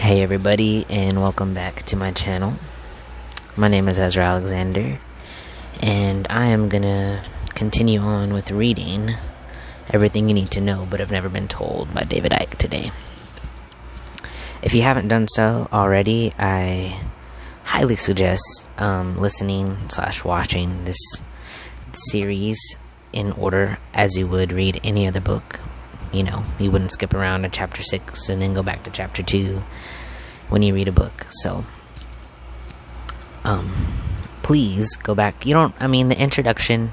Hey everybody, and welcome back to my channel. My name is Ezra Alexander, and I am gonna continue on with reading Everything You Need to Know But Have Never Been Told by David Icke today. If you haven't done so already, I highly suggest listening/watching this series in order as you would read any other book. You know, you wouldn't skip around to chapter 6 and then go back to chapter 2 when you read a book. So, please go back. The introduction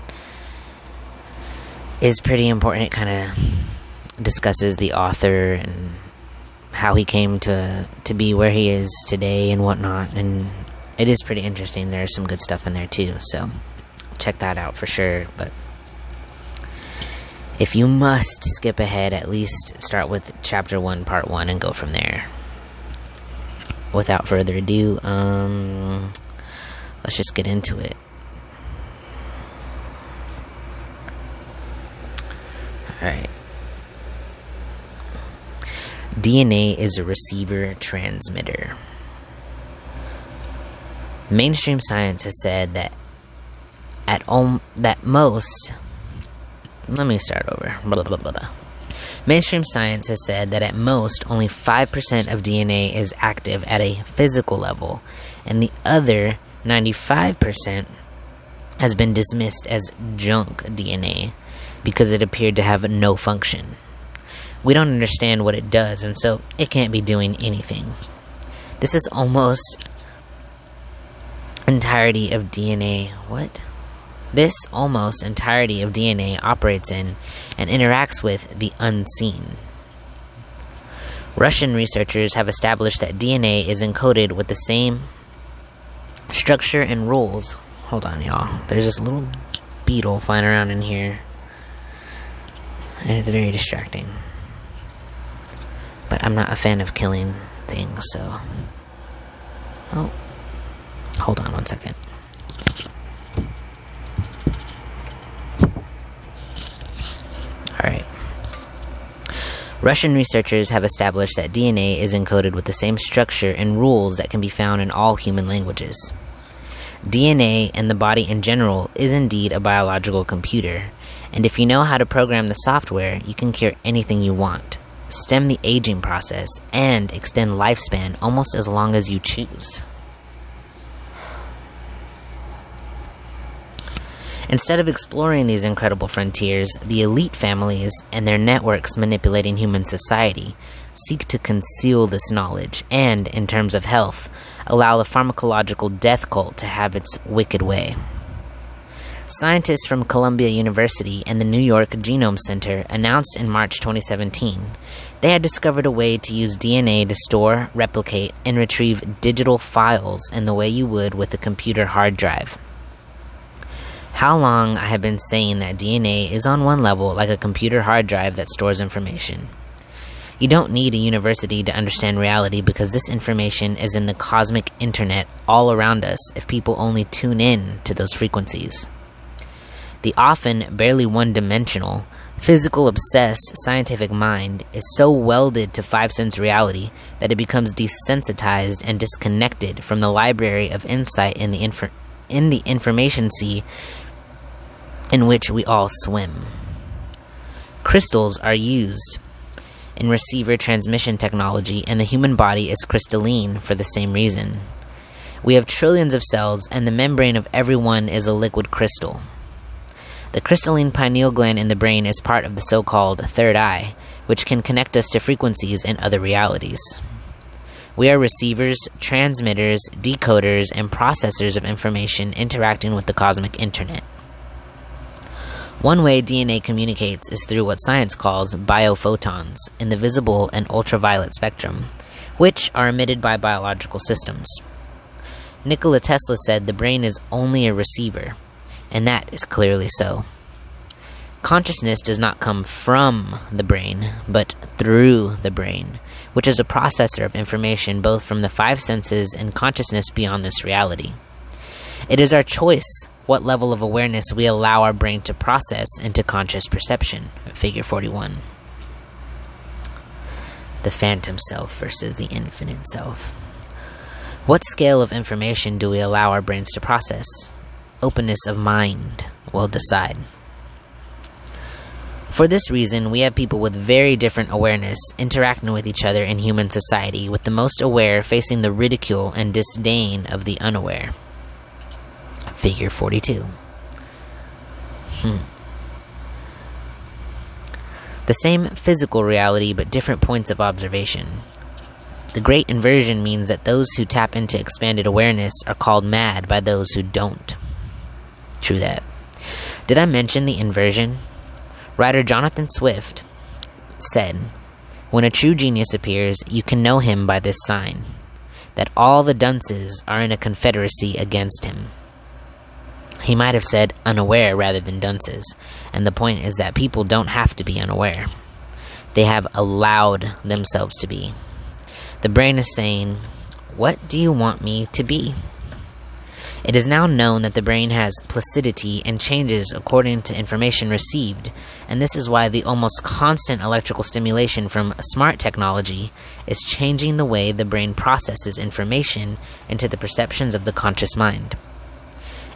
is pretty important. It kind of discusses the author and how he came to be where he is today and whatnot. And it is pretty interesting. There's some good stuff in there too. So, check that out for sure. But if you must skip ahead, at least start with chapter 1, part 1, and go from there. Without further ado, let's just get into it. Alright. DNA is a receiver-transmitter. Mainstream science has said that Mainstream science has said that at most only 5% of DNA is active at a physical level, and the other 95% has been dismissed as junk DNA because it appeared to have no function. We don't understand what it does, and so it can't be doing anything. This is almost entirety of DNA. This almost entirety of DNA operates in and interacts with the unseen. Russian researchers have established that DNA is encoded with the same structure and rules. Hold on, y'all. There's this little beetle flying around in here, and it's very distracting. But I'm not a fan of killing things, so... Oh. Hold on one second. Alright. Russian researchers have established that DNA is encoded with the same structure and rules that can be found in all human languages. DNA and the body in general is indeed a biological computer, and if you know how to program the software, you can cure anything you want, stem the aging process, and extend lifespan almost as long as you choose. Instead of exploring these incredible frontiers, the elite families and their networks manipulating human society seek to conceal this knowledge and, in terms of health, allow the pharmacological death cult to have its wicked way. Scientists from Columbia University and the New York Genome Center announced in March 2017 they had discovered a way to use DNA to store, replicate, and retrieve digital files in the way you would with a computer hard drive. How long I have been saying that DNA is on one level like a computer hard drive that stores information. You don't need a university to understand reality because this information is in the cosmic internet all around us if people only tune in to those frequencies. The often barely one-dimensional, physical-obsessed scientific mind is so welded to five-sense reality that it becomes desensitized and disconnected from the library of insight in the information sea in which we all swim. Crystals are used in receiver transmission technology, and the human body is crystalline for the same reason. We have trillions of cells, and the membrane of every one is a liquid crystal. The crystalline pineal gland in the brain is part of the so-called third eye, which can connect us to frequencies in other realities. We are receivers, transmitters, decoders, and processors of information interacting with the cosmic internet. One way DNA communicates is through what science calls biophotons in the visible and ultraviolet spectrum, which are emitted by biological systems. Nikola Tesla said the brain is only a receiver, and that is clearly so. Consciousness does not come from the brain, but through the brain, which is a processor of information both from the five senses and consciousness beyond this reality. It is our choice what level of awareness we allow our brain to process into conscious perception. Figure 41. the phantom self versus the infinite self. What scale of information do we allow our brains to process? Openness of mind will decide. For this reason, we have people with very different awareness interacting with each other in human society, with the most aware facing the ridicule and disdain of the unaware. Figure 42. The same physical reality, but different points of observation. The great inversion means that those who tap into expanded awareness are called mad by those who don't. True that. Did I mention the inversion? Writer Jonathan Swift said, "When a true genius appears, you can know him by this sign, that all the dunces are in a confederacy against him." He might have said unaware rather than dunces, and the point is that people don't have to be unaware. They have allowed themselves to be. The brain is saying, "What do you want me to be?" It is now known that the brain has plasticity and changes according to information received, and this is why the almost constant electrical stimulation from smart technology is changing the way the brain processes information into the perceptions of the conscious mind.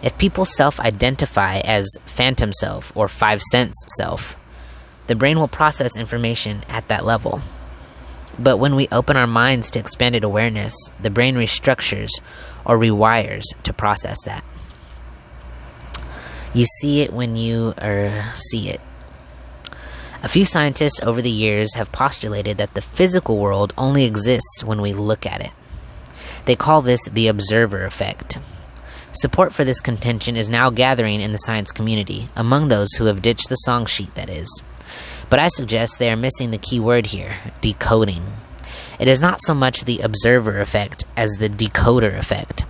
If people self-identify as phantom self or five-sense self, the brain will process information at that level. But when we open our minds to expanded awareness, the brain restructures or rewires to process that. You see it when you see it. A few scientists over the years have postulated that the physical world only exists when we look at it. They call this the observer effect. Support for this contention is now gathering in the science community, among those who have ditched the song sheet, that is. But I suggest they are missing the key word here, decoding. It is not so much the observer effect as the decoder effect.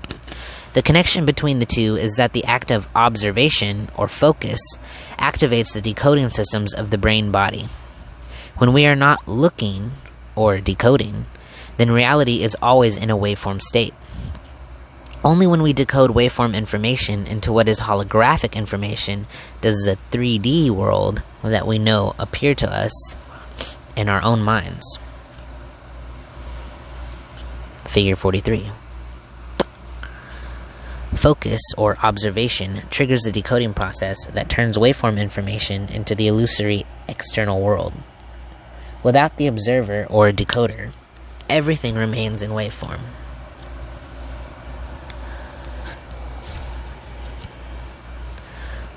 The connection between the two is that the act of observation, or focus, activates the decoding systems of the brain body. When we are not looking, or decoding, then reality is always in a waveform state. Only when we decode waveform information into what is holographic information does the 3D world that we know appear to us in our own minds. Figure 43. Focus, or observation, triggers the decoding process that turns waveform information into the illusory external world. Without the observer, or decoder, everything remains in waveform.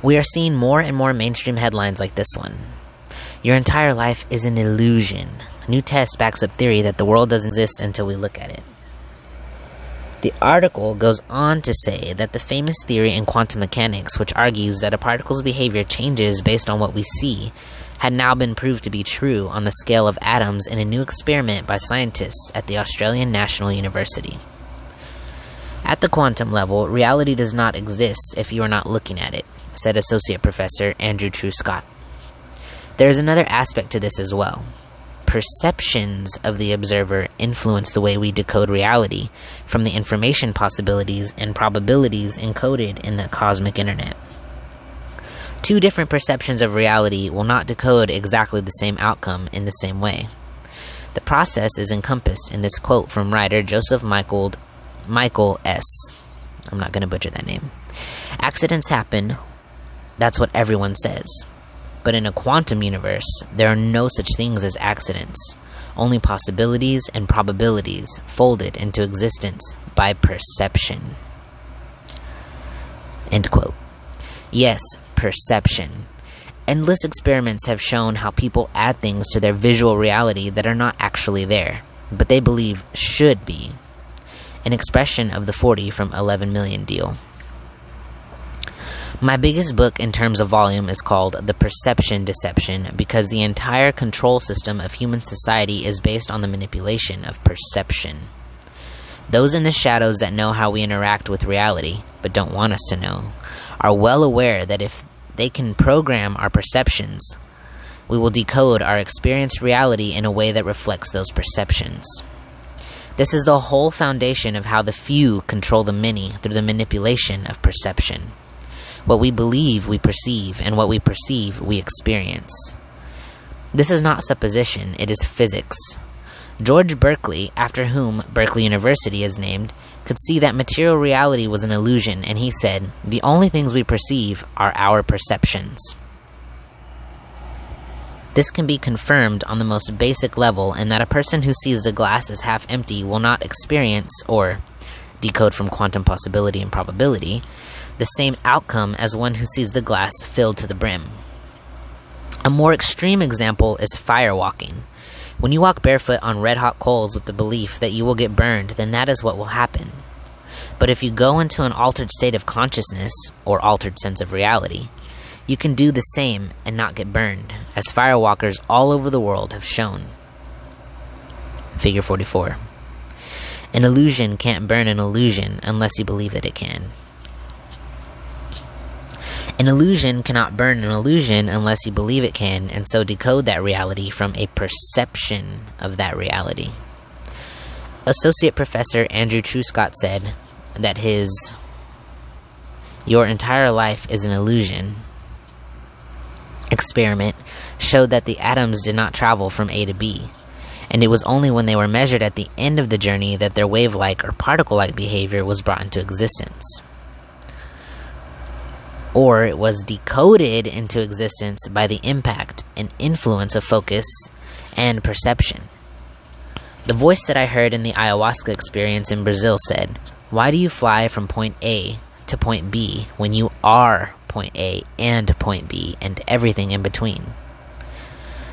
We are seeing more and more mainstream headlines like this one. Your entire life is an illusion. New test backs up theory that the world doesn't exist until we look at it. The article goes on to say that the famous theory in quantum mechanics, which argues that a particle's behavior changes based on what we see, had now been proved to be true on the scale of atoms in a new experiment by scientists at the Australian National University. At the quantum level, reality does not exist if you are not looking at it, said Associate Professor Andrew True-Scott. There is another aspect to this as well. Perceptions of the observer influence the way we decode reality from the information possibilities and probabilities encoded in the cosmic internet. Two different perceptions of reality will not decode exactly the same outcome in the same way. The process is encompassed in this quote from writer Joseph Michael S. I'm not going to butcher that name. Accidents happen. That's what everyone says. But in a quantum universe, there are no such things as accidents, only possibilities and probabilities folded into existence by perception. End quote. Yes, perception. Endless experiments have shown how people add things to their visual reality that are not actually there, but they believe should be. An expression of the 40 from 11 million deal. My biggest book in terms of volume is called The Perception Deception because the entire control system of human society is based on the manipulation of perception. Those in the shadows that know how we interact with reality, but don't want us to know, are well aware that if they can program our perceptions, we will decode our experienced reality in a way that reflects those perceptions. This is the whole foundation of how the few control the many through the manipulation of perception. What we believe, we perceive, and what we perceive, we experience. This is not supposition, it is physics. George Berkeley, after whom Berkeley University is named, could see that material reality was an illusion, and he said, "The only things we perceive are our perceptions." This can be confirmed on the most basic level in that a person who sees the glass as half empty will not experience, or decode from quantum possibility and probability, the same outcome as one who sees the glass filled to the brim. A more extreme example is firewalking. When you walk barefoot on red-hot coals with the belief that you will get burned, then that is what will happen. But if you go into an altered state of consciousness, or altered sense of reality, you can do the same and not get burned, as firewalkers all over the world have shown. Figure 44. An illusion can't burn an illusion unless you believe that it can. An illusion cannot burn an illusion unless you believe it can, and so decode that reality from a perception of that reality. Associate Professor Andrew Truscott said that your entire life is an illusion experiment showed that the atoms did not travel from A to B, and it was only when they were measured at the end of the journey that their wave-like or particle-like behavior was brought into existence. Or it was decoded into existence by the impact and influence of focus and perception. The voice that I heard in the ayahuasca experience in Brazil said, "Why do you fly from point A to point B when you are point A and point B and everything in between?"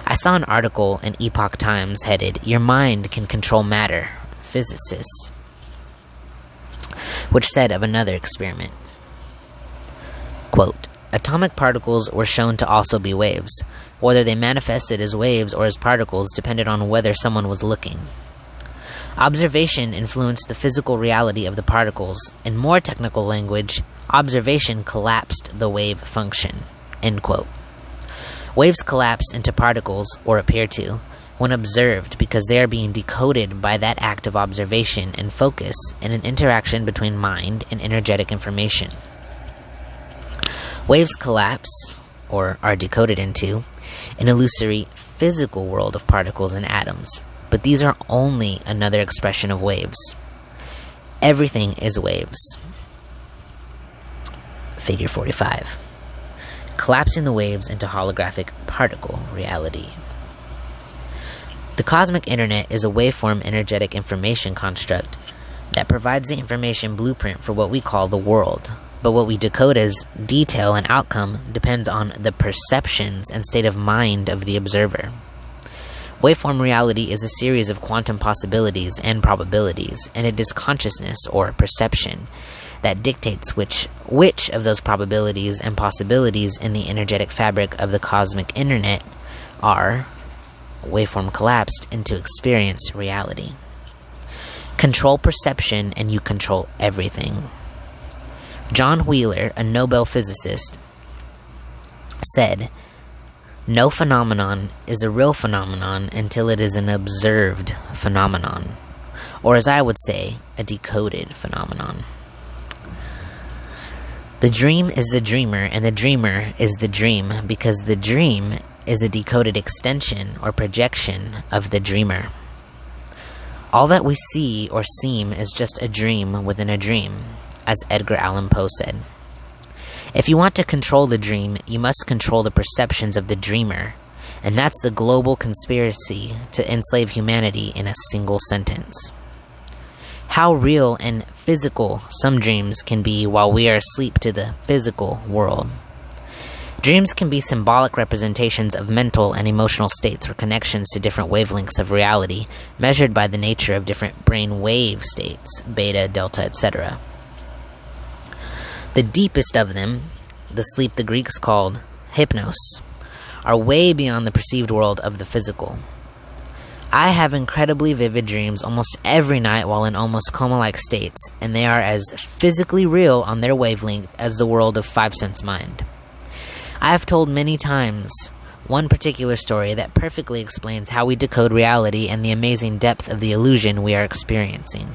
I saw an article in Epoch Times headed, "Your mind can control matter, physicists," which said of another experiment, quote, "Atomic particles were shown to also be waves. Whether they manifested as waves or as particles depended on whether someone was looking. Observation influenced the physical reality of the particles. In more technical language, observation collapsed the wave function." End quote. Waves collapse into particles, or appear to, when observed because they are being decoded by that act of observation and focus in an interaction between mind and energetic information. Waves collapse, or are decoded into, an illusory physical world of particles and atoms, but these are only another expression of waves. Everything is waves. Figure 45. Collapsing the waves into holographic particle reality. The cosmic internet is a waveform energetic information construct that provides the information blueprint for what we call the world. But what we decode as detail and outcome depends on the perceptions and state of mind of the observer. Waveform reality is a series of quantum possibilities and probabilities, and it is consciousness, or perception, that dictates which of those probabilities and possibilities in the energetic fabric of the cosmic internet are waveform collapsed into experience reality. Control perception and you control everything. John Wheeler, a Nobel physicist, said, "No phenomenon is a real phenomenon until it is an observed phenomenon," or as I would say, a decoded phenomenon. The dream is the dreamer, and the dreamer is the dream, because the dream is a decoded extension or projection of the dreamer. All that we see or seem is just a dream within a dream, as Edgar Allan Poe said. If you want to control the dream, you must control the perceptions of the dreamer, and that's the global conspiracy to enslave humanity in a single sentence. How real and physical some dreams can be while we are asleep to the physical world. Dreams can be symbolic representations of mental and emotional states or connections to different wavelengths of reality, measured by the nature of different brain wave states, beta, delta, etc. The deepest of them, the sleep the Greeks called hypnos, are way beyond the perceived world of the physical. I have incredibly vivid dreams almost every night while in almost coma-like states, and they are as physically real on their wavelength as the world of five-sense mind. I have told many times one particular story that perfectly explains how we decode reality and the amazing depth of the illusion we are experiencing.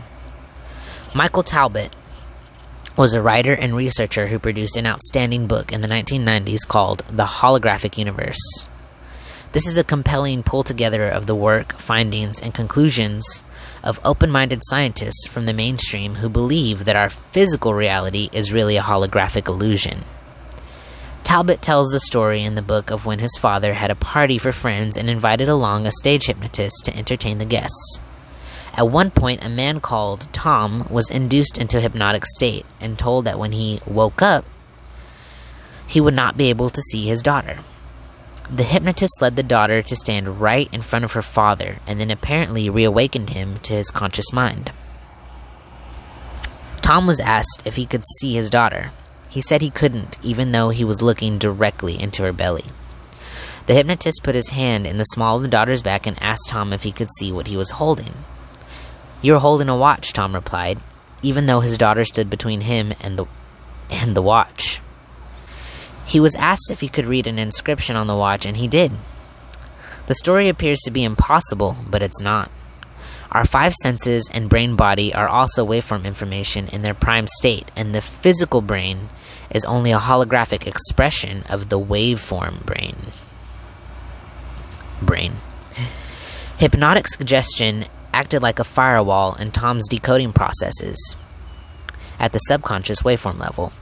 Michael Talbot was a writer and researcher who produced an outstanding book in the 1990s called The Holographic Universe. This is a compelling pull together of the work, findings, and conclusions of open-minded scientists from the mainstream who believe that our physical reality is really a holographic illusion. Talbot tells the story in the book of when his father had a party for friends and invited along a stage hypnotist to entertain the guests. At one point, a man called Tom was induced into a hypnotic state and told that when he woke up, he would not be able to see his daughter. The hypnotist led the daughter to stand right in front of her father and then apparently reawakened him to his conscious mind. Tom was asked if he could see his daughter. He said he couldn't, even though he was looking directly into her belly. The hypnotist put his hand in the small of the daughter's back and asked Tom if he could see what he was holding. "You're holding a watch," Tom replied, even though his daughter stood between him and the watch. He was asked if he could read an inscription on the watch, and he did. The story appears to be impossible, but it's not. Our five senses and brain body are also waveform information in their prime state, and the physical brain is only a holographic expression of the waveform brain. Hypnotic suggestion acted like a firewall in Tom's decoding processes at the subconscious waveform level,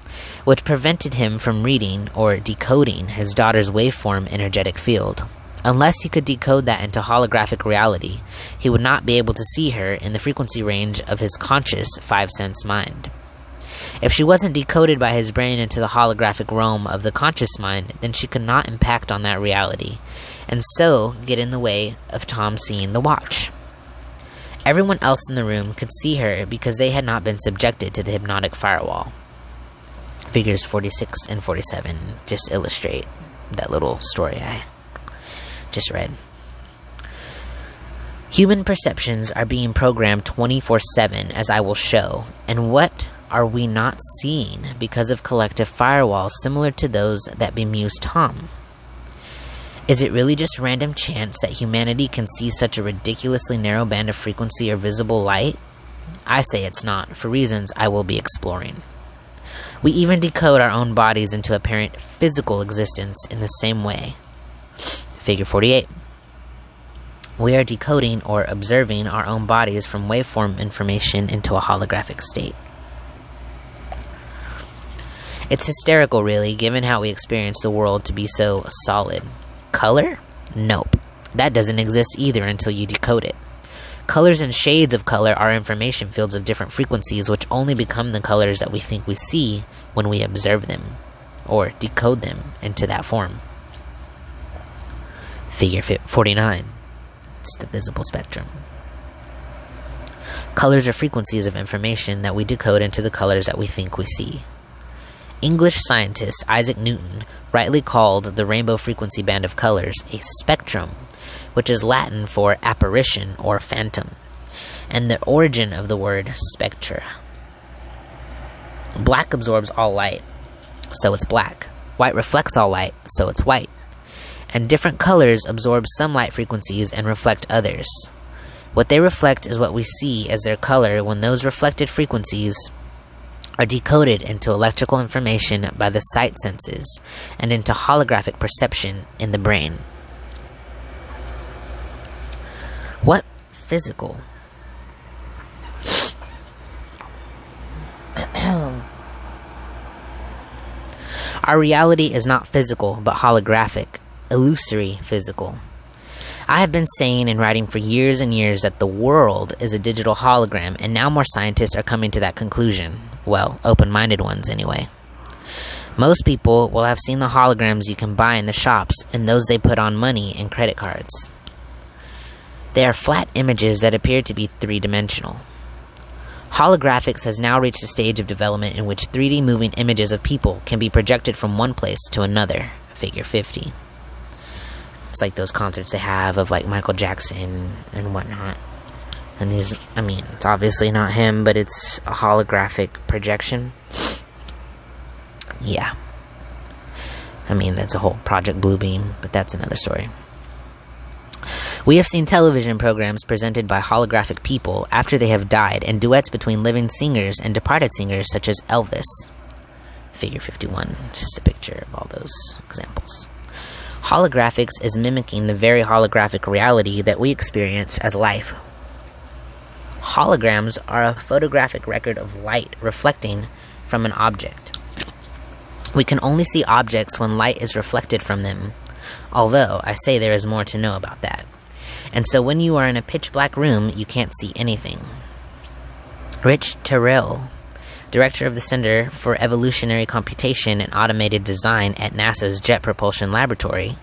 which prevented him from reading or decoding his daughter's waveform energetic field. Unless he could decode that into holographic reality, he would not be able to see her in the frequency range of his conscious five-sense mind. If she wasn't decoded by his brain into the holographic realm of the conscious mind, then she could not impact on that reality, and so get in the way of Tom seeing the watch. Everyone else in the room could see her because they had not been subjected to the hypnotic firewall. Figures 46 and 47 just illustrate that little story I just read. Human perceptions are being programmed 24/7, as I will show, and what are we not seeing because of collective firewalls similar to those that bemused Tom? Is it really just random chance that humanity can see such a ridiculously narrow band of frequency or visible light? I say it's not, for reasons I will be exploring. We even decode our own bodies into apparent physical existence in the same way. Figure 48. We are decoding or observing our own bodies from waveform information into a holographic state. It's hysterical, really, given how we experience the world to be so solid. Color? Nope. That doesn't exist either until you decode it. Colors and shades of color are information fields of different frequencies which only become the colors that we think we see when we observe them, or decode them into that form. Figure 49. It's the visible spectrum. Colors are frequencies of information that we decode into the colors that we think we see. English scientist Isaac Newton rightly called the rainbow frequency band of colors a spectrum, which is Latin for apparition or phantom, and the origin of the word spectra. Black absorbs all light, so it's black. White reflects all light, so it's white. And different colors absorb some light frequencies and reflect others. What they reflect is what we see as their color when those reflected frequencies are decoded into electrical information by the sight senses and into holographic perception in the brain. What physical? Our reality is not physical, but holographic, illusory physical. I have been saying and writing for years and years that the world is a digital hologram, and now more scientists are coming to that conclusion. Well, open-minded ones anyway. Most people will have seen the holograms you can buy in the shops and those they put on money and credit cards. They are flat images that appear to be three-dimensional. Holographics has now reached a stage of development in which 3D moving images of people can be projected from one place to another. Figure 50. It's like those concerts they have of like Michael Jackson and whatnot. And it's obviously not him, but it's a holographic projection. Yeah. That's a whole Project Bluebeam, but that's another story. We have seen television programs presented by holographic people after they have died, and duets between living singers and departed singers such as Elvis. Figure 51, just a picture of all those examples. Holographics is mimicking the very holographic reality that we experience as life. Holograms are a photographic record of light reflecting from an object. We can only see objects when light is reflected from them, although I say there is more to know about that. And so when you are in a pitch-black room, you can't see anything. Rich Terrell, director of the Center for Evolutionary Computation and Automated Design at NASA's Jet Propulsion Laboratory,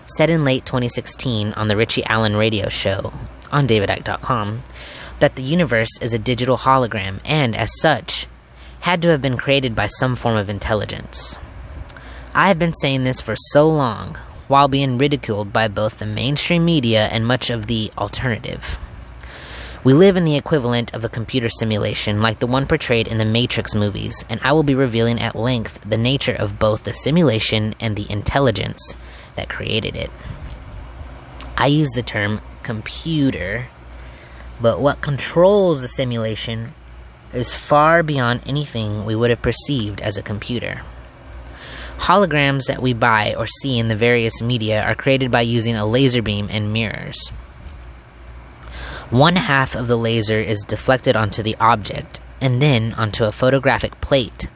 said in late 2016 on the Richie Allen radio show on davidicke.com that the universe is a digital hologram and, as such, had to have been created by some form of intelligence. I have been saying this for so long, while being ridiculed by both the mainstream media and much of the alternative. We live in the equivalent of a computer simulation like the one portrayed in the Matrix movies, and I will be revealing at length the nature of both the simulation and the intelligence that created it. I use the term computer, but what controls the simulation is far beyond anything we would have perceived as a computer. Holograms that we buy or see in the various media are created by using a laser beam and mirrors. One half of the laser is deflected onto the object and then onto a photographic plate,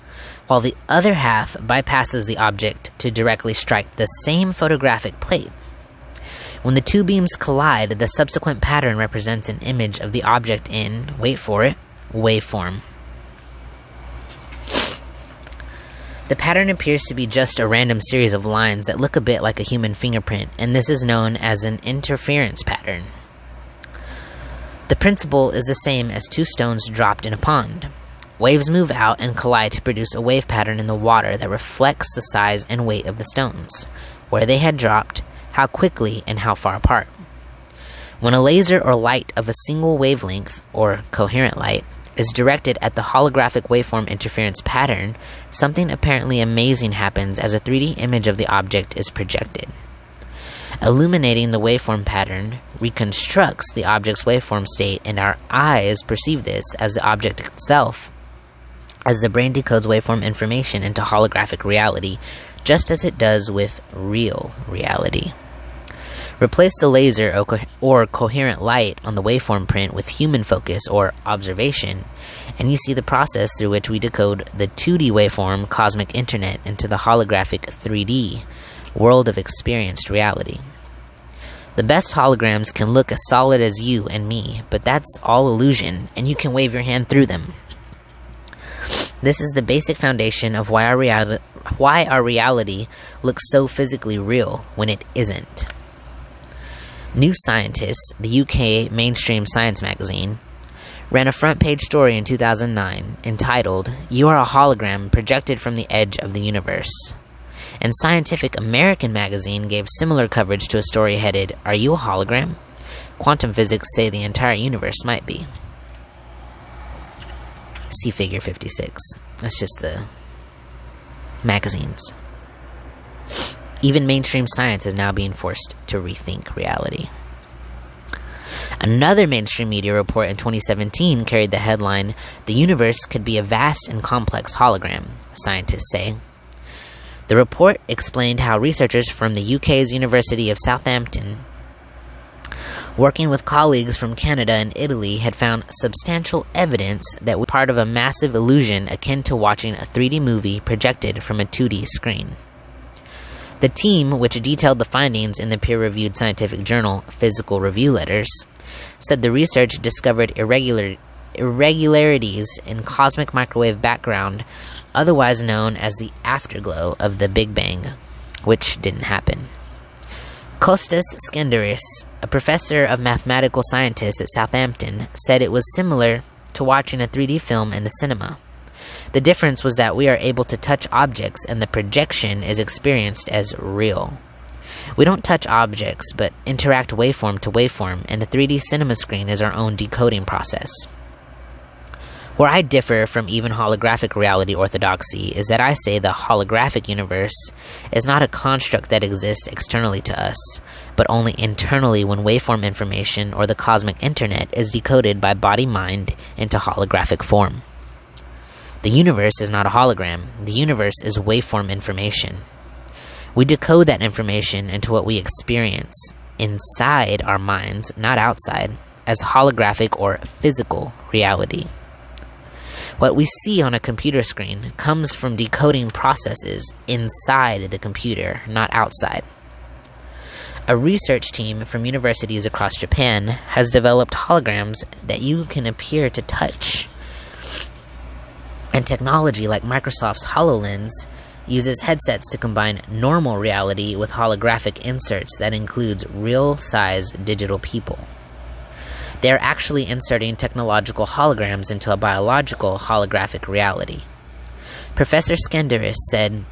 while the other half bypasses the object to directly strike the same photographic plate. When the two beams collide, the subsequent pattern represents an image of the object in, wait for it, waveform. The pattern appears to be just a random series of lines that look a bit like a human fingerprint, and this is known as an interference pattern. The principle is the same as two stones dropped in a pond. Waves move out and collide to produce a wave pattern in the water that reflects the size and weight of the stones, where they had dropped, how quickly, and how far apart. When a laser or light of a single wavelength, or coherent light, is directed at the holographic waveform interference pattern, something apparently amazing happens as a 3D image of the object is projected. Illuminating the waveform pattern reconstructs the object's waveform state, and our eyes perceive this as the object itself, as the brain decodes waveform information into holographic reality, just as it does with real reality. Replace the laser or coherent light on the waveform print with human focus or observation, and you see the process through which we decode the 2D waveform cosmic internet into the holographic 3D world of experienced reality. The best holograms can look as solid as you and me, but that's all illusion, and you can wave your hand through them. This is the basic foundation of why our reality looks so physically real when it isn't. New Scientist, the UK mainstream science magazine, ran a front-page story in 2009 entitled, "You Are a Hologram Projected from the Edge of the Universe." And Scientific American magazine gave similar coverage to a story headed, "Are you a hologram? Quantum physics say the entire universe might be." See figure 56. That's just the magazines. Even mainstream science is now being forced to rethink reality. Another mainstream media report in 2017 carried the headline, "The universe could be a vast and complex hologram," scientists say. The report explained how researchers from the UK's University of Southampton, working with colleagues from Canada and Italy, had found substantial evidence that was part of a massive illusion akin to watching a 3D movie projected from a 2D screen. The team, which detailed the findings in the peer-reviewed scientific journal Physical Review Letters, said the research discovered irregularities in cosmic microwave background, otherwise known as the afterglow of the Big Bang, which didn't happen. Kostas Skenderis, a professor of mathematical scientists at Southampton, said it was similar to watching a 3D film in the cinema. The difference was that we are able to touch objects and the projection is experienced as real. We don't touch objects, but interact waveform to waveform, and the 3D cinema screen is our own decoding process. Where I differ from even holographic reality orthodoxy is that I say the holographic universe is not a construct that exists externally to us, but only internally when waveform information or the cosmic internet is decoded by body-mind into holographic form. The universe is not a hologram. The universe is waveform information. We decode that information into what we experience inside our minds, not outside, as holographic or physical reality. What we see on a computer screen comes from decoding processes inside the computer, not outside. A research team from universities across Japan has developed holograms that you can appear to touch. And technology like Microsoft's HoloLens uses headsets to combine normal reality with holographic inserts that includes real-size digital people. They are actually inserting technological holograms into a biological holographic reality. Professor Skenderis said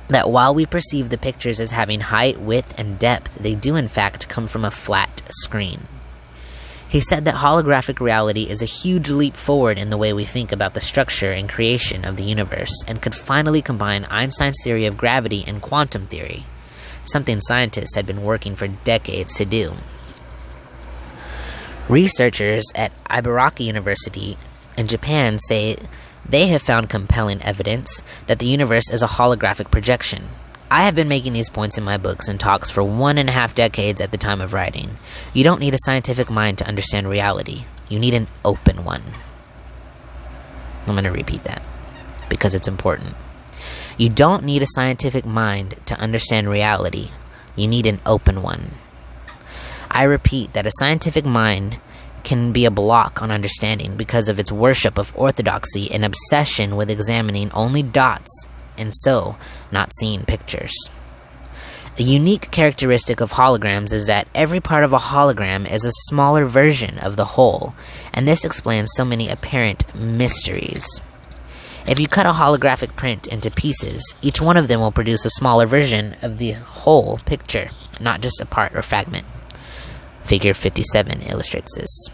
that while we perceive the pictures as having height, width, and depth, they do in fact come from a flat screen. He said that holographic reality is a huge leap forward in the way we think about the structure and creation of the universe, and could finally combine Einstein's theory of gravity and quantum theory, something scientists had been working for decades to do. Researchers at Ibaraki University in Japan say they have found compelling evidence that the universe is a holographic projection. I have been making these points in my books and talks for 1.5 decades at the time of writing. You don't need a scientific mind to understand reality. You need an open one. I'm going to repeat that because it's important. You don't need a scientific mind to understand reality. You need an open one. I repeat that a scientific mind can be a block on understanding because of its worship of orthodoxy and obsession with examining only dots and so not seeing pictures. A unique characteristic of holograms is that every part of a hologram is a smaller version of the whole, and this explains so many apparent mysteries. If you cut a holographic print into pieces, each one of them will produce a smaller version of the whole picture, not just a part or fragment. Figure 57 illustrates this.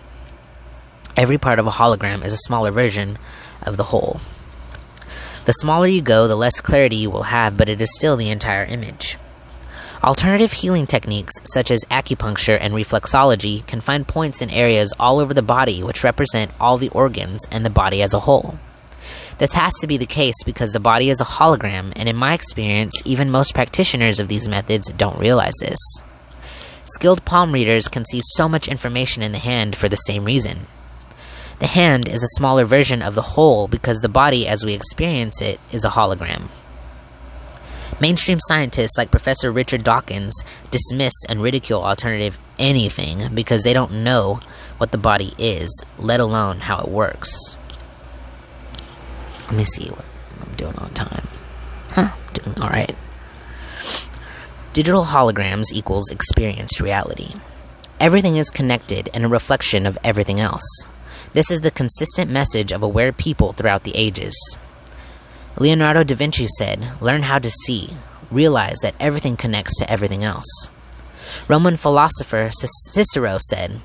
Every part of a hologram is a smaller version of the whole. The smaller you go, the less clarity you will have, but it is still the entire image. Alternative healing techniques such as acupuncture and reflexology can find points in areas all over the body which represent all the organs and the body as a whole. This has to be the case because the body is a hologram, and in my experience, even most practitioners of these methods don't realize this. Skilled palm readers can see so much information in the hand for the same reason. The hand is a smaller version of the whole because the body as we experience it is a hologram. Mainstream scientists like Professor Richard Dawkins dismiss and ridicule alternative anything because they don't know what the body is, let alone how it works. Let me see what I'm doing on time. I'm doing alright. Digital holograms equals experienced reality. Everything is connected and a reflection of everything else. This is the consistent message of aware people throughout the ages. Leonardo da Vinci said, "Learn how to see. Realize that everything connects to everything else." Roman philosopher Cicero said,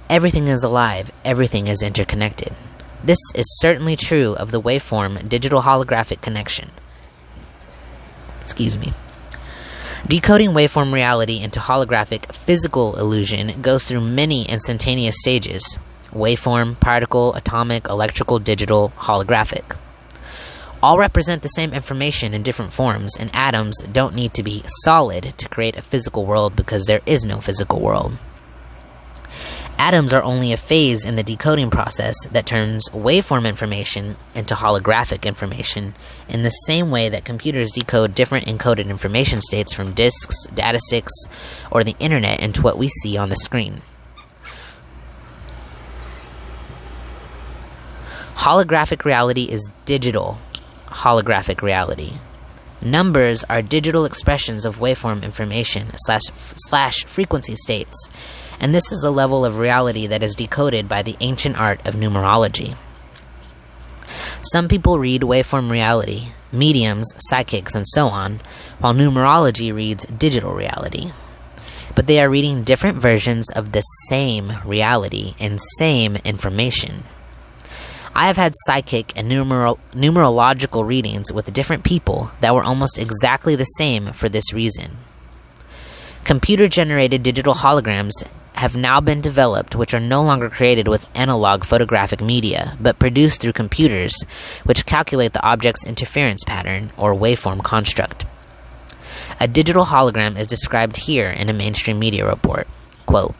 "Everything is alive. Everything is interconnected." This is certainly true of the waveform digital holographic connection. Decoding waveform reality into holographic physical illusion goes through many instantaneous stages: waveform, particle, atomic, electrical, digital, holographic. All represent the same information in different forms, and atoms don't need to be solid to create a physical world because there is no physical world. Atoms are only a phase in the decoding process that turns waveform information into holographic information in the same way that computers decode different encoded information states from disks, data sticks, or the internet into what we see on the screen. Holographic reality is digital holographic reality. Numbers are digital expressions of waveform information slash frequency states, and this is a level of reality that is decoded by the ancient art of numerology. Some people read waveform reality, mediums, psychics, and so on, while numerology reads digital reality. But they are reading different versions of the same reality and same information. I have had psychic and numerological readings with different people that were almost exactly the same for this reason. Computer-generated digital holograms have now been developed, which are no longer created with analog photographic media, but produced through computers, which calculate the object's interference pattern or waveform construct. A digital hologram is described here in a mainstream media report. Quote,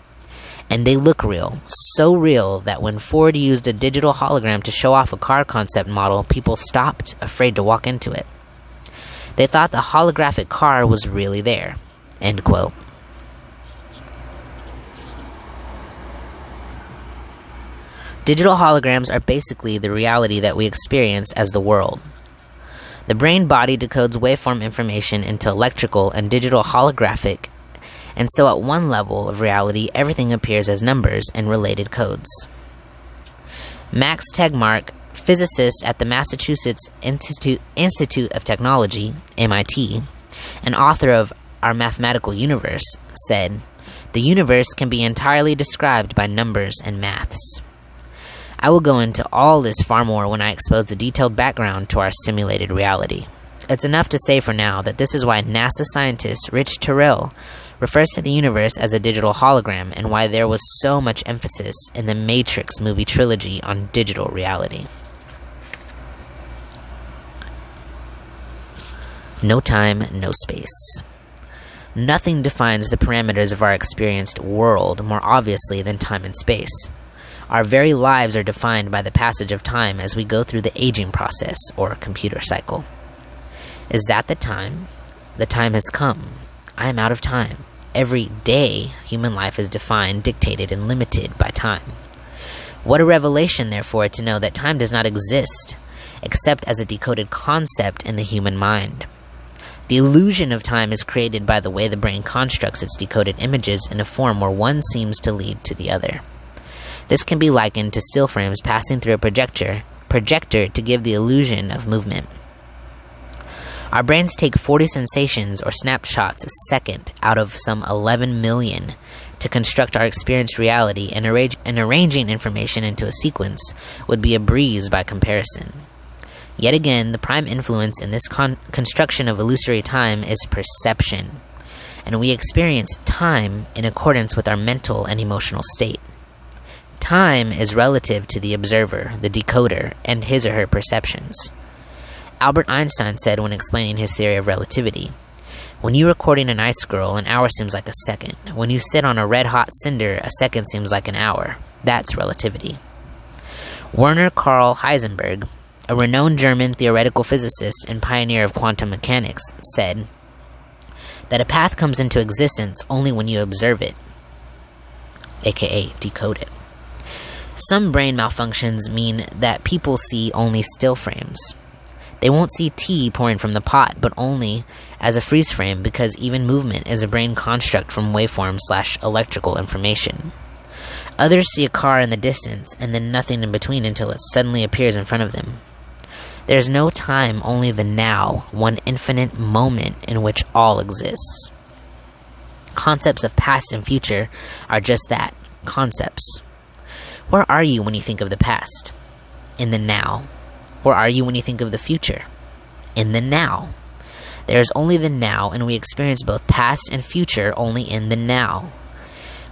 "And they look real, so real that when Ford used a digital hologram to show off a car concept model, people stopped, afraid to walk into it. They thought the holographic car was really there." End quote. Digital holograms are basically the reality that we experience as the world. The brain body decodes waveform information into electrical and digital holographic, and so at one level of reality, everything appears as numbers and related codes. Max Tegmark, physicist at the Massachusetts Institute of Technology, MIT, and author of Our Mathematical Universe, said, "The universe can be entirely described by numbers and maths." I will go into all this far more when I expose the detailed background to our simulated reality. It's enough to say for now that this is why NASA scientist Rich Terrell refers to the universe as a digital hologram, and why there was so much emphasis in the Matrix movie trilogy on digital reality. No time, no space. Nothing defines the parameters of our experienced world more obviously than time and space. Our very lives are defined by the passage of time as we go through the aging process, or computer cycle. Is that the time? The time has come. I am out of time. Every day, human life is defined, dictated, and limited by time. What a revelation, therefore, to know that time does not exist, except as a decoded concept in the human mind. The illusion of time is created by the way the brain constructs its decoded images in a form where one seems to lead to the other. This can be likened to still frames passing through a projector to give the illusion of movement. Our brains take 40 sensations or snapshots a second out of some 11 million to construct our experienced reality, and arranging information into a sequence would be a breeze by comparison. Yet again, the prime influence in this construction of illusory time is perception, and we experience time in accordance with our mental and emotional state. Time is relative to the observer, the decoder, and his or her perceptions. Albert Einstein said when explaining his theory of relativity, "When you're recording an ice scroll, an hour seems like a second. When you sit on a red-hot cinder, a second seems like an hour. That's relativity." Werner Karl Heisenberg, a renowned German theoretical physicist and pioneer of quantum mechanics, said that a path comes into existence only when you observe it, aka decode it. Some brain malfunctions mean that people see only still frames. They won't see tea pouring from the pot, but only as a freeze frame, because even movement is a brain construct from waveform/electrical information. Others see a car in the distance, and then nothing in between until it suddenly appears in front of them. There's no time, only the now, one infinite moment in which all exists. Concepts of past and future are just that, concepts. Where are you when you think of the past? In the now. Where are you when you think of the future? In the now. There is only the now, and we experience both past and future only in the now.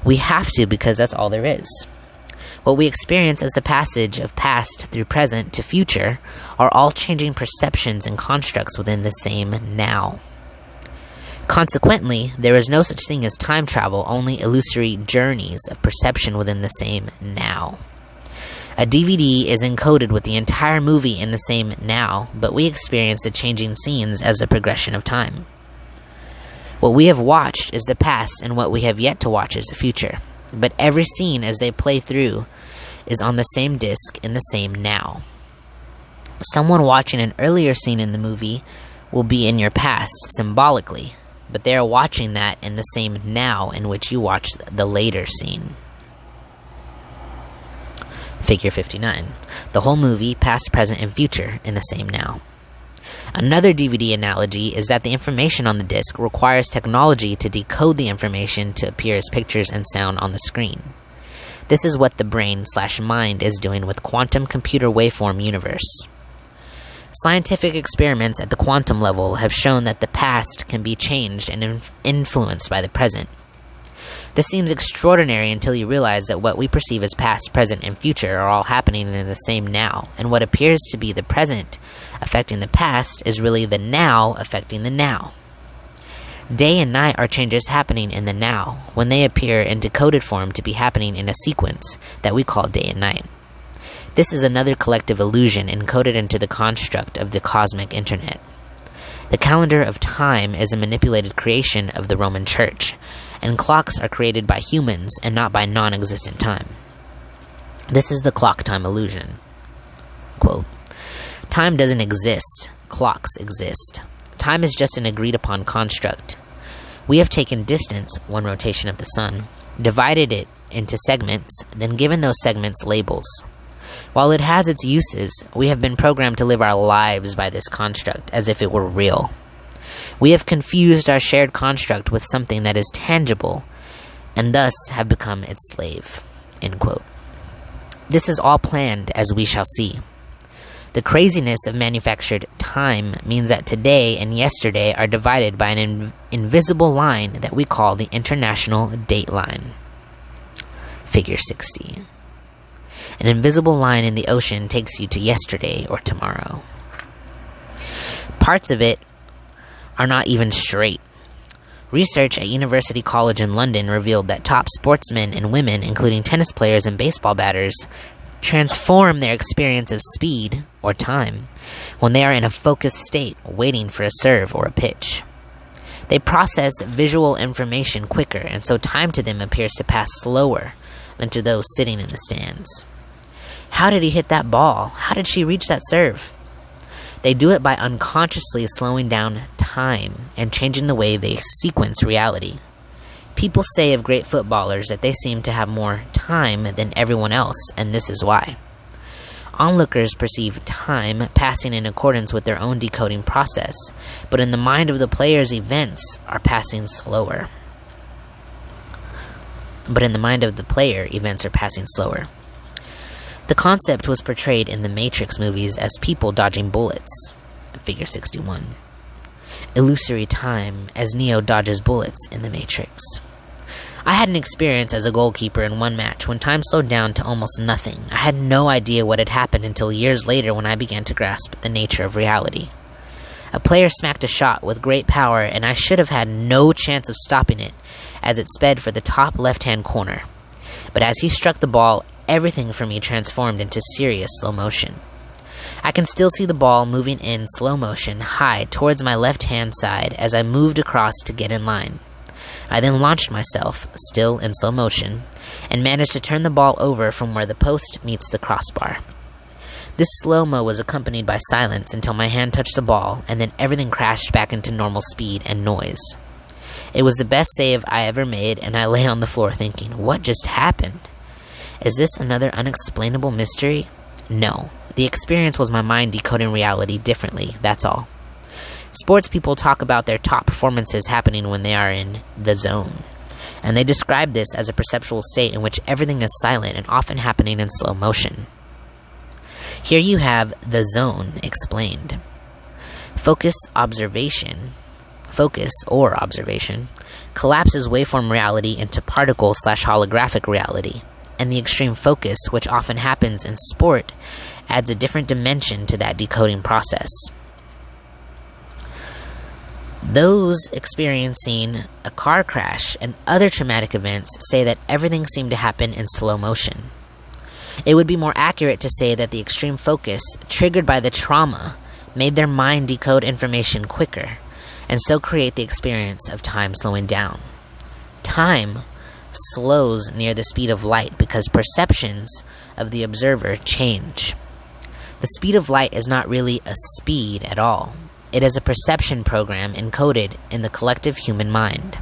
We have to, because that's all there is. What we experience as the passage of past through present to future are all changing perceptions and constructs within the same now. Consequently, there is no such thing as time travel, only illusory journeys of perception within the same now. A DVD is encoded with the entire movie in the same now, but we experience the changing scenes as a progression of time. What we have watched is the past, and what we have yet to watch is the future. But every scene as they play through is on the same disc in the same now. Someone watching an earlier scene in the movie will be in your past symbolically, but they are watching that in the same now in which you watched the later scene. Figure 59. The whole movie, past, present, and future, in the same now. Another DVD analogy is that the information on the disc requires technology to decode the information to appear as pictures and sound on the screen. This is what the brain/mind is doing with quantum computer waveform universe. Scientific experiments at the quantum level have shown that the past can be changed and influenced by the present. This seems extraordinary until you realize that what we perceive as past, present, and future are all happening in the same now, and what appears to be the present affecting the past is really the now affecting the now. Day and night are changes happening in the now, when they appear in decoded form to be happening in a sequence that we call day and night. This is another collective illusion encoded into the construct of the cosmic internet. The calendar of time is a manipulated creation of the Roman Church, and clocks are created by humans and not by non-existent time. This is the clock time illusion. Quote, "Time doesn't exist, clocks exist. Time is just an agreed-upon construct. We have taken distance, one rotation of the sun, divided it into segments, then given those segments labels. While it has its uses, we have been programmed to live our lives by this construct as if it were real. We have confused our shared construct with something that is tangible, and thus have become its slave." End quote. This is all planned, as we shall see. The craziness of manufactured time means that today and yesterday are divided by an invisible line that we call the International Date Line. Figure 60. An invisible line in the ocean takes you to yesterday or tomorrow. Parts of it are not even straight. Research at University College in London revealed that top sportsmen and women, including tennis players and baseball batters, transform their experience of speed, or time, when they are in a focused state waiting for a serve or a pitch. They process visual information quicker, and so time to them appears to pass slower than to those sitting in the stands. How did he hit that ball? How did she reach that serve? They do it by unconsciously slowing down time and changing the way they sequence reality. People say of great footballers that they seem to have more time than everyone else, and this is why. Onlookers perceive time passing in accordance with their own decoding process, but in the mind of the players, events are passing slower. The concept was portrayed in the Matrix movies as people dodging bullets. Figure 61. Illusory time as Neo dodges bullets in the Matrix. I had an experience as a goalkeeper in one match when time slowed down to almost nothing. I had no idea what had happened until years later when I began to grasp the nature of reality. A player smacked a shot with great power, and I should have had no chance of stopping it as it sped for the top left-hand corner. But as he struck the ball, everything for me transformed into serious slow motion. I can still see the ball moving in slow motion high towards my left-hand side as I moved across to get in line. I then launched myself, still in slow motion, and managed to turn the ball over from where the post meets the crossbar. This slow-mo was accompanied by silence until my hand touched the ball, and then everything crashed back into normal speed and noise. It was the best save I ever made, and I lay on the floor thinking, what just happened? Is this another unexplainable mystery? No. The experience was my mind decoding reality differently, that's all. Sports people talk about their top performances happening when they are in the zone, and they describe this as a perceptual state in which everything is silent and often happening in slow motion. Here you have the zone explained. Focus or observation collapses waveform reality into particle/holographic reality, and the extreme focus, which often happens in sport, adds a different dimension to that decoding process. Those experiencing a car crash and other traumatic events say that everything seemed to happen in slow motion. It would be more accurate to say that the extreme focus, triggered by the trauma, made their mind decode information quicker, and so create the experience of time slowing down. Time slows near the speed of light because perceptions of the observer change. The speed of light is not really a speed at all. It is a perception program encoded in the collective human mind.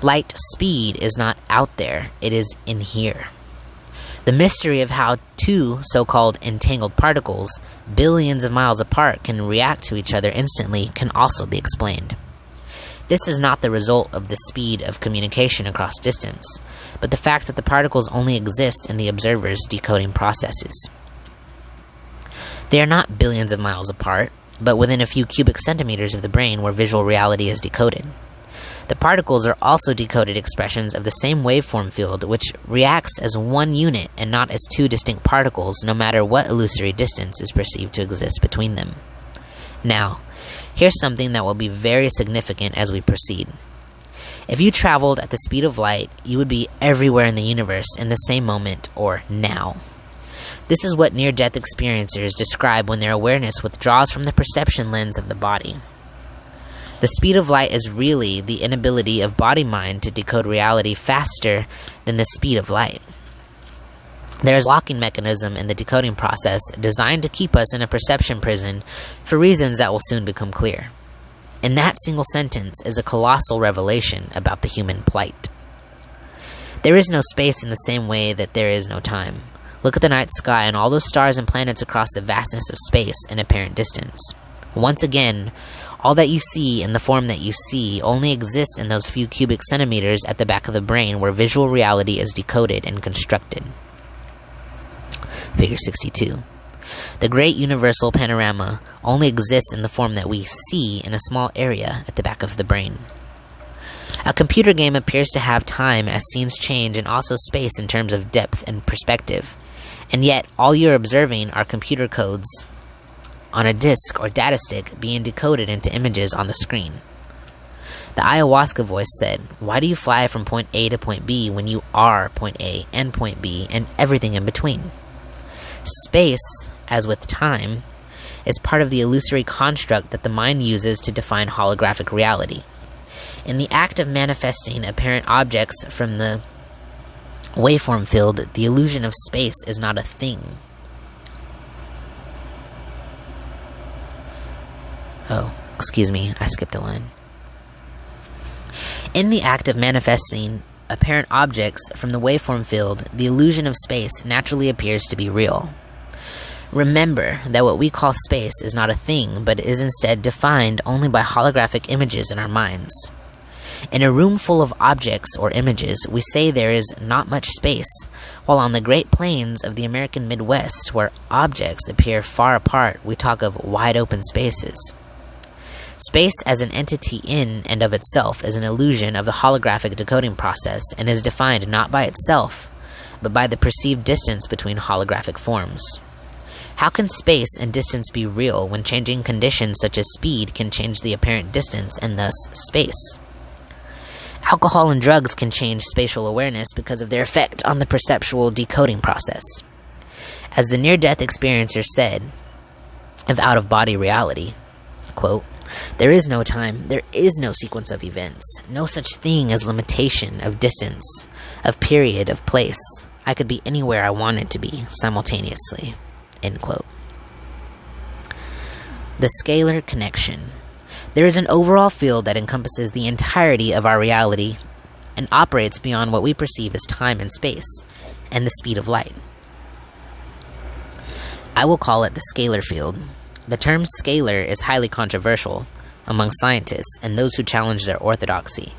Light speed is not out there, it is in here. The mystery of how two so-called entangled particles, billions of miles apart, can react to each other instantly can also be explained. This is not the result of the speed of communication across distance, but the fact that the particles only exist in the observer's decoding processes. They are not billions of miles apart, but within a few cubic centimeters of the brain where visual reality is decoded. The particles are also decoded expressions of the same waveform field, which reacts as one unit and not as two distinct particles, no matter what illusory distance is perceived to exist between them. Now, here's something that will be very significant as we proceed. If you traveled at the speed of light, you would be everywhere in the universe in the same moment, or now. This is what near-death experiencers describe when their awareness withdraws from the perception lens of the body. The speed of light is really the inability of body-mind to decode reality faster than the speed of light. There is a locking mechanism in the decoding process designed to keep us in a perception prison for reasons that will soon become clear. In that single sentence is a colossal revelation about the human plight. There is no space in the same way that there is no time. Look at the night sky and all those stars and planets across the vastness of space in apparent distance. Once again, all that you see in the form that you see only exists in those few cubic centimeters at the back of the brain where visual reality is decoded and constructed. Figure 62. The great universal panorama only exists in the form that we see in a small area at the back of the brain. A computer game appears to have time as scenes change and also space in terms of depth and perspective, and yet all you're observing are computer codes on a disk or data stick being decoded into images on the screen. The ayahuasca voice said, "Why do you fly from point A to point B when you are point A and point B and everything in between?" Space, as with time, is part of the illusory construct that the mind uses to define holographic reality. In the act of manifesting apparent objects from the waveform field, the illusion of space is not a thing. Oh, excuse me, I skipped a line. In the act of manifesting apparent objects from the waveform field, the illusion of space naturally appears to be real. Remember that what we call space is not a thing, but is instead defined only by holographic images in our minds. In a room full of objects or images, we say there is not much space, while on the Great Plains of the American Midwest, where objects appear far apart, we talk of wide open spaces. Space as an entity in and of itself is an illusion of the holographic decoding process and is defined not by itself, but by the perceived distance between holographic forms. How can space and distance be real when changing conditions such as speed can change the apparent distance and thus space? Alcohol and drugs can change spatial awareness because of their effect on the perceptual decoding process. As the near-death experiencer said of out-of-body reality, quote, "There is no time, there is no sequence of events, no such thing as limitation of distance, of period, of place. I could be anywhere I wanted to be simultaneously." End quote. The scalar connection. There is an overall field that encompasses the entirety of our reality and operates beyond what we perceive as time and space and the speed of light. I will call it the scalar field. The term scalar is highly controversial among scientists and those who challenge their orthodoxy,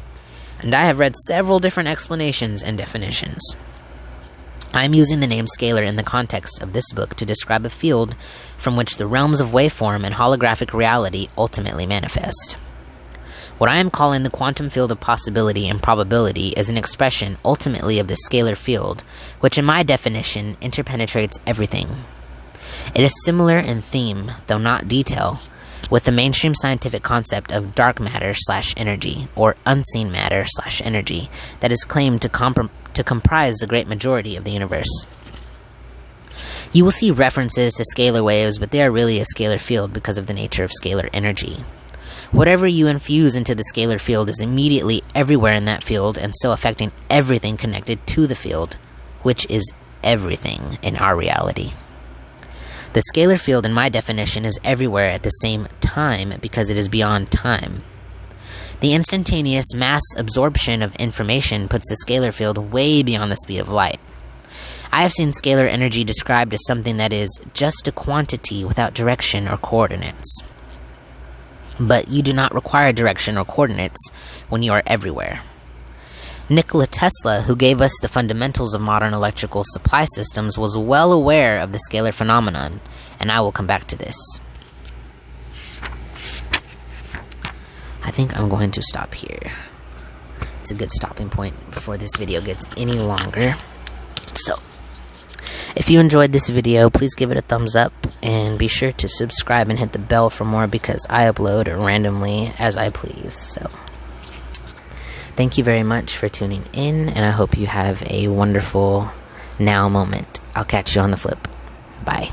and I have read several different explanations and definitions. I am using the name scalar in the context of this book to describe a field from which the realms of waveform and holographic reality ultimately manifest. What I am calling the quantum field of possibility and probability is an expression ultimately of the scalar field, which in my definition interpenetrates everything. It is similar in theme, though not detail, with the mainstream scientific concept of dark matter/energy, or unseen matter/energy, that is claimed to comprise the great majority of the universe. You will see references to scalar waves, but they are really a scalar field because of the nature of scalar energy. Whatever you infuse into the scalar field is immediately everywhere in that field and so affecting everything connected to the field, which is everything in our reality. The scalar field, in my definition, is everywhere at the same time because it is beyond time. The instantaneous mass absorption of information puts the scalar field way beyond the speed of light. I have seen scalar energy described as something that is just a quantity without direction or coordinates. But you do not require direction or coordinates when you are everywhere. Nikola Tesla, who gave us the fundamentals of modern electrical supply systems, was well aware of the scalar phenomenon, and I will come back to this. I think I'm going to stop here. It's a good stopping point before this video gets any longer. So, If you enjoyed this video, please give it a thumbs up, and be sure to subscribe and hit the bell for more, because I upload randomly as I please. So, thank you very much for tuning in, and I hope you have a wonderful now moment. I'll catch you on the flip. Bye.